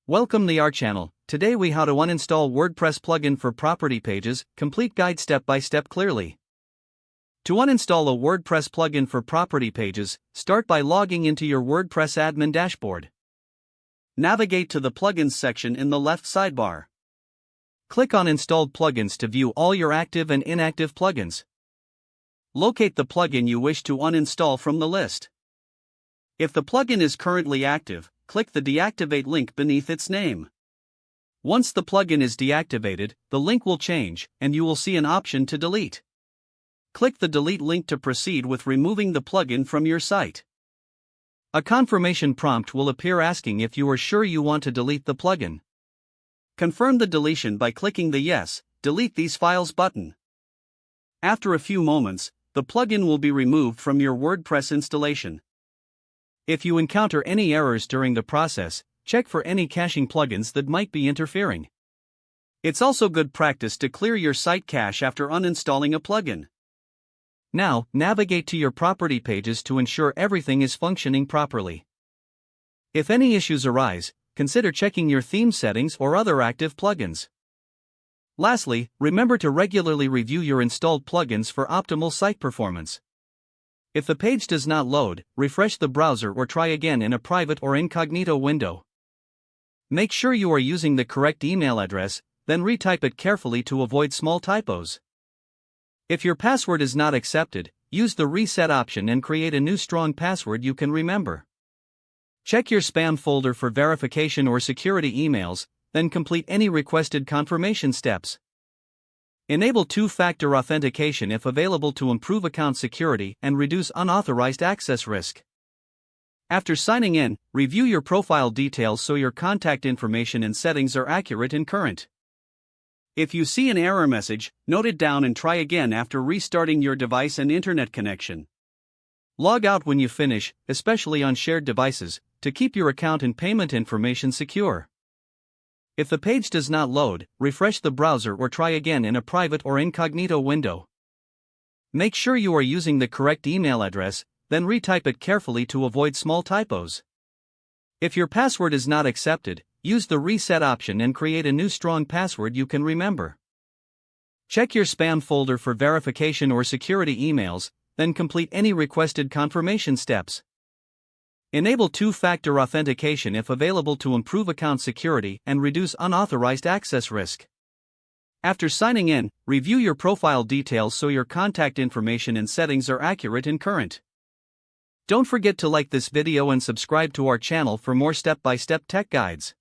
Welcome to our channel. Today we how to uninstall WordPress plugin for property pages, complete guide step by step clearly. To uninstall a WordPress plugin for property pages, start by logging into your WordPress admin dashboard. Navigate to the plugins section in the left sidebar. Click on installed plugins to view all your active and inactive plugins. Locate the plugin you wish to uninstall from the list. If the plugin is currently active, click the deactivate link beneath its name. Once the plugin is deactivated, the link will change, and you will see an option to delete. Click the delete link to proceed with removing the plugin from your site. A confirmation prompt will appear asking if you are sure you want to delete the plugin. Confirm the deletion by clicking the Yes, Delete These Files button. After a few moments, the plugin will be removed from your WordPress installation. If you encounter any errors during the process, check for any caching plugins that might be interfering. It's also good practice to clear your site cache after uninstalling a plugin. Now, navigate to your property pages to ensure everything is functioning properly. If any issues arise, consider checking your theme settings or other active plugins. Lastly, remember to regularly review your installed plugins for optimal site performance. If the page does not load, refresh the browser or try again in a private or incognito window. Make sure you are using the correct email address, then retype it carefully to avoid small typos. If your password is not accepted, use the reset option and create a new strong password you can remember. Check your spam folder for verification or security emails, then complete any requested confirmation steps. Enable two-factor authentication if available to improve account security and reduce unauthorized access risk. After signing in, review your profile details so your contact information and settings are accurate and current. If you see an error message, note it down and try again after restarting your device and internet connection. Log out when you finish, especially on shared devices, to keep your account and payment information secure. If the page does not load, refresh the browser or try again in a private or incognito window. Make sure you are using the correct email address, then retype it carefully to avoid small typos. If your password is not accepted, use the reset option and create a new strong password you can remember. Check your spam folder for verification or security emails, then complete any requested confirmation steps. Enable two-factor authentication if available to improve account security and reduce unauthorized access risk. After signing in, review your profile details so your contact information and settings are accurate and current. Don't forget to like this video and subscribe to our channel for more step-by-step tech guides.